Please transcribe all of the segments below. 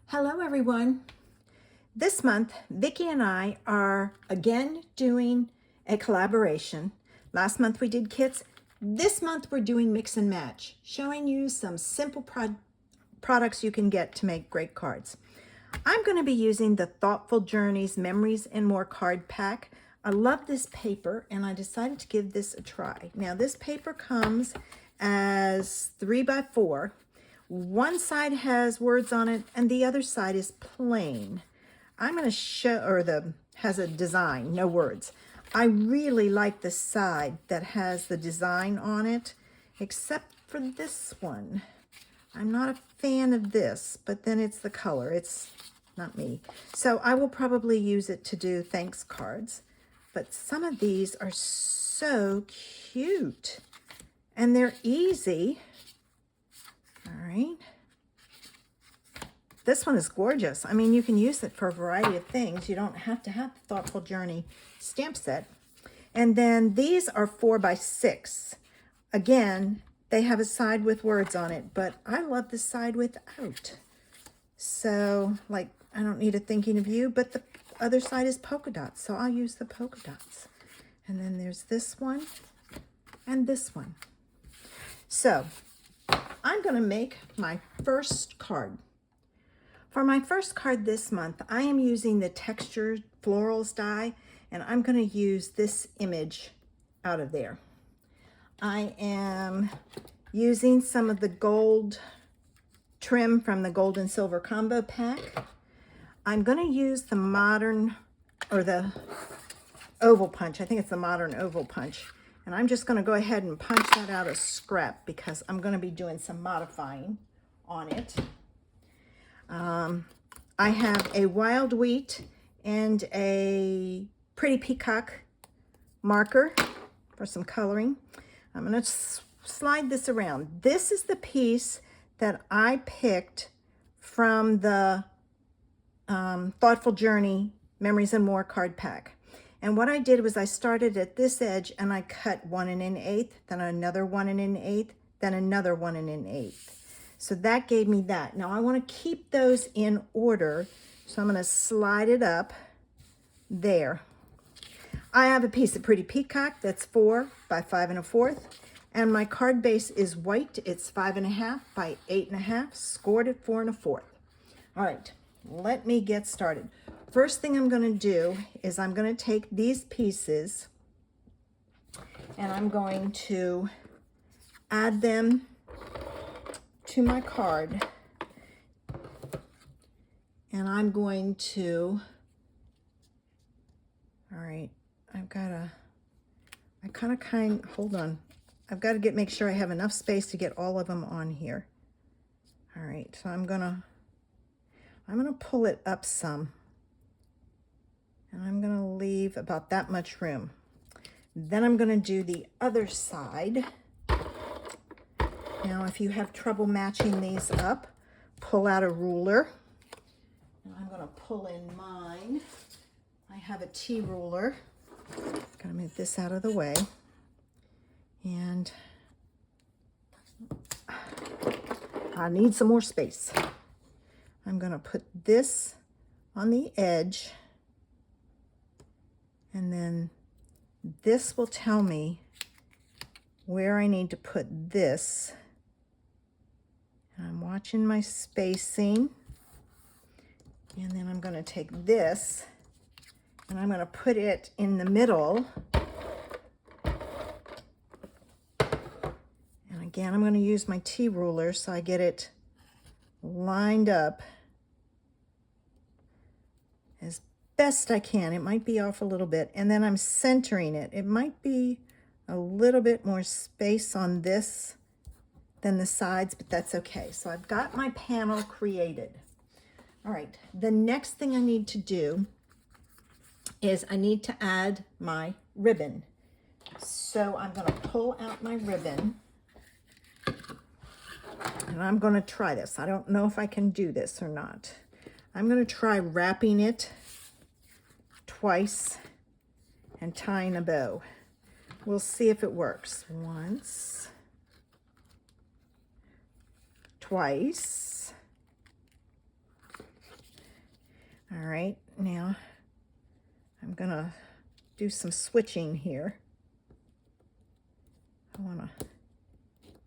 Hello everyone. This month, Vicky and I are again doing a collaboration. Last month we did kits. This month we're doing mix and match, showing you some simple products you can get to make great cards. I'm going to be using the Thoughtful Journeys Memories and More card pack. I love this paper and I decided to give this a try. Now this paper comes as 3x4. One side has words on it and the other side is plain. I'm going to show, has a design, no words. I really like the side that has the design on it, except for this one. I'm not a fan of this, but then it's the color. It's not me. So I will probably use it to do thanks cards. But some of these are so cute and they're easy. All right. This one is gorgeous. I mean, you can use it for a variety of things. You don't have to have the Thoughtful Journey stamp set. And then these are 4x6. Again, they have a side with words on it, but I love the side without. So, like, I don't need a thinking of you, but the other side is polka dots, so I'll use the polka dots. And then there's this one and this one. So, I'm going to make my first card. For my first card this month, I am using the Textured Florals die, and I'm going to use this image out of there. I am using some of the gold trim from the gold and silver combo pack. I'm going to use the modern, or the oval punch. I think it's the modern oval punch. And I'm just going to go ahead and punch that out of scrap because I'm going to be doing some modifying on it. I have a wild wheat and a pretty peacock marker for some coloring. I'm going to slide this around. This is the piece that I picked from the Thoughtful Journey Memories and More card pack. And what I did was I started at this edge and I cut 1 1/8, then another 1 1/8, then another 1 1/8. So that gave me that. Now I want to keep those in order, so I'm going to slide it up there. I have a piece of pretty peacock that's 4 by 5 1/4, and my card base is white. It's 5 1/2 by 8 1/2, scored at 4 1/4. All right, let me get started. First thing I'm going to do is I'm going to take these pieces and I'm going to add them to my card. And I'm going to, all right, I've got to, hold on. I've got to make sure I have enough space to get all of them on here. All right, so I'm going to pull it up some. And I'm going to leave about that much room. Then I'm going to do the other side. Now, if you have trouble matching these up, pull out a ruler. And I'm going to pull in mine. I have a T ruler. Going to move this out of the way. And I need some more space. I'm going to put this on the edge. And then this will tell me where I need to put this. And I'm watching my spacing. And then I'm going to take this and I'm going to put it in the middle. And again, I'm going to use my T ruler so I get it lined up as best I can. It might be off a little bit, and then I'm centering it. It might be a little bit more space on this than the sides, but that's okay. So I've got my panel created. All right, the next thing I need to do is I need to add my ribbon. So I'm going to pull out my ribbon and I'm going to try this. I don't know if I can do this or not. I'm going to try wrapping it twice and tying a bow. We'll see if it works. Once, twice, All right, now I'm gonna do some switching here. I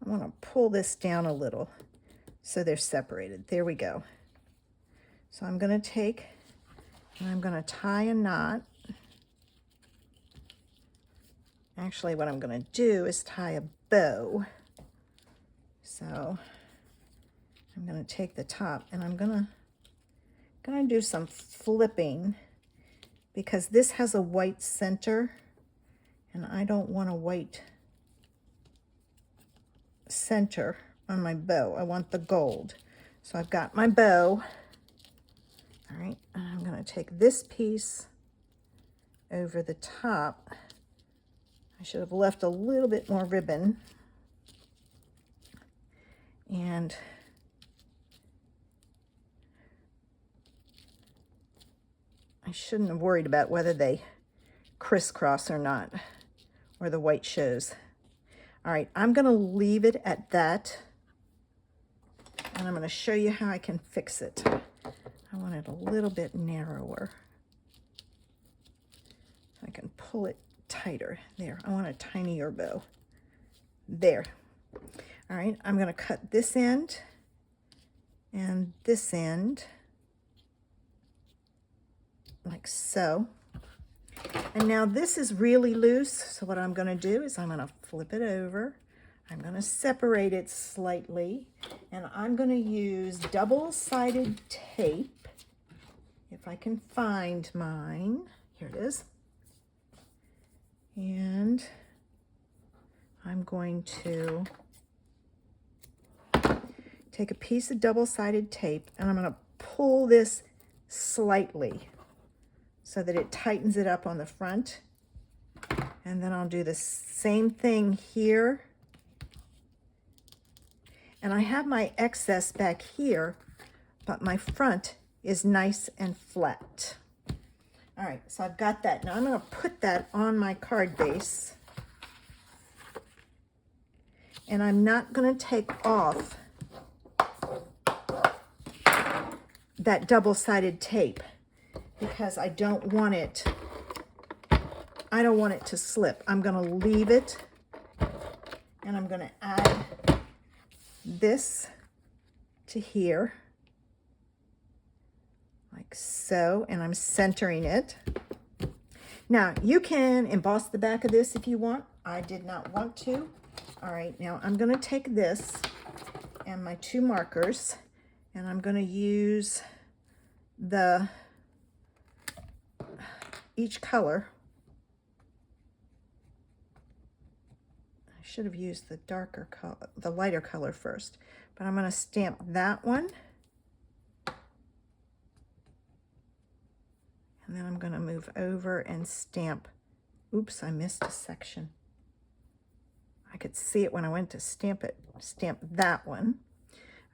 wanna pull this down a little so they're separated. There we go. So I'm gonna take and I'm gonna tie a knot. Actually, what I'm gonna do is tie a bow. So I'm gonna take the top and I'm gonna do some flipping because this has a white center and I don't want a white center on my bow. I want the gold. So I've got my bow. All right, and I'm gonna take this piece over the top. I should have left a little bit more ribbon. And I shouldn't have worried about whether they crisscross or not, or the white shows. All right, I'm gonna leave it at that. And I'm gonna show you how I can fix it. I want it a little bit narrower. So I can pull it tighter. There, I want a tinier bow. There. All right, I'm gonna cut this end and this end like so. And now this is really loose, so what I'm gonna do is I'm gonna flip it over. I'm gonna separate it slightly, and I'm gonna use double-sided tape, if I can find mine. Here it is. And I'm going to take a piece of double-sided tape, and I'm gonna pull this slightly so that it tightens it up on the front. And then I'll do the same thing here. And I have my excess back here, but my front is nice and flat. All right, so I've got that. Now I'm gonna put that on my card base. And I'm not gonna take off that double-sided tape because I don't want it to slip. I'm gonna leave it, and I'm gonna add this to here, like so, and I'm centering it. Now, you can emboss the back of this if you want. I did not want to. All right, now I'm gonna take this and my two markers, and I'm gonna use each color. I should have used the darker color, the lighter color first, but I'm gonna stamp that one. And then I'm gonna move over and stamp, oops, I missed a section. I could see it when I went to stamp it, stamp that one.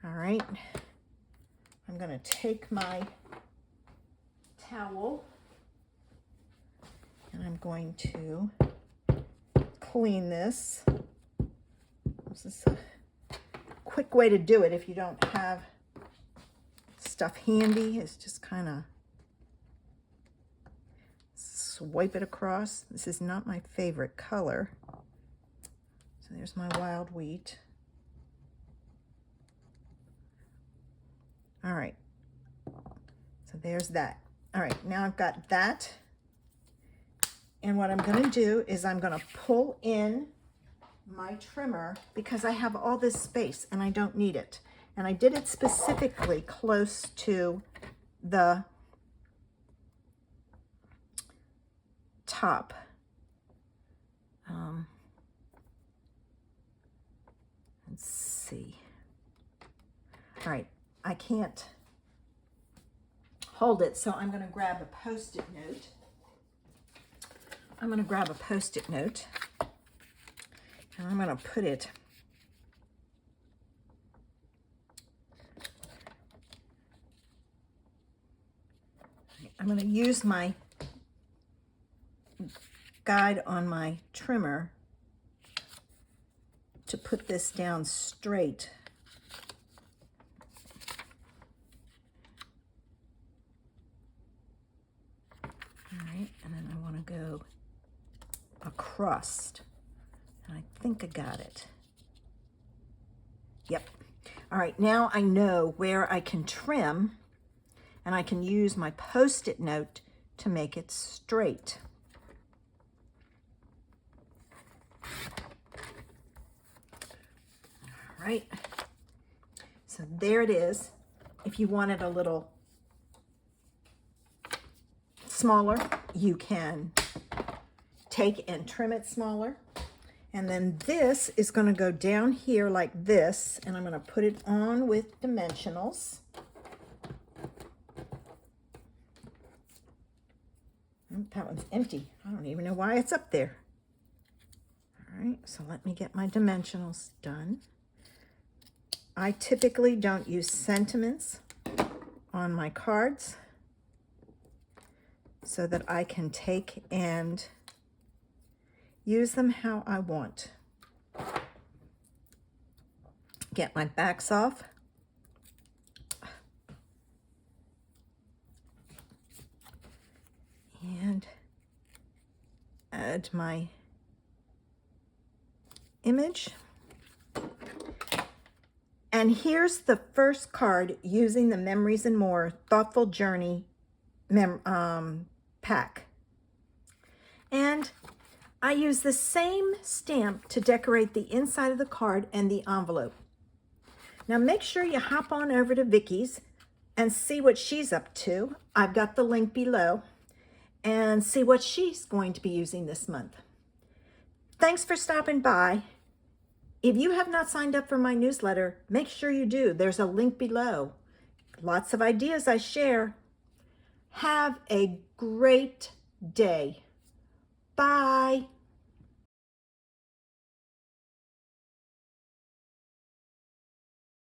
All right, I'm gonna take my towel and I'm going to clean this. This is a quick way to do it if you don't have stuff handy. It's just kind of swipe it across. This is not my favorite color. So there's my wild wheat. All right, so there's that. All right, now I've got that. And what I'm gonna do is I'm gonna pull in my trimmer because I have all this space and I don't need it. And I did it specifically close to the top. Let's see. All right, I can't hold it, so I'm gonna grab a Post-it note. I'm gonna grab a Post-it note and I'm gonna put it I'm gonna use my guide on my trimmer to put this down straight. right, and then I want to go across, and I think I got it. Yep. All right, now I know where I can trim, and I can use my Post-it note to make it straight. All right, so there it is. If you want it a little smaller, you can take and trim it smaller. And then this is going to go down here like this, and I'm going to put it on with dimensionals. That one's empty. I don't even know why it's up there. All right, so let me get my dimensionals done. I typically don't use sentiments on my cards so that I can take and use them how I want. Get my backs off. And add my image. And here's the first card using the Memories and More Thoughtful Journey pack. And I use the same stamp to decorate the inside of the card and the envelope. Now make sure you hop on over to Vicky's and see what she's up to. I've got the link below, and see what she's going to be using this month. Thanks for stopping by. If you have not signed up for my newsletter, make sure you do. There's a link below. Lots of ideas I share. Have a great day. Bye.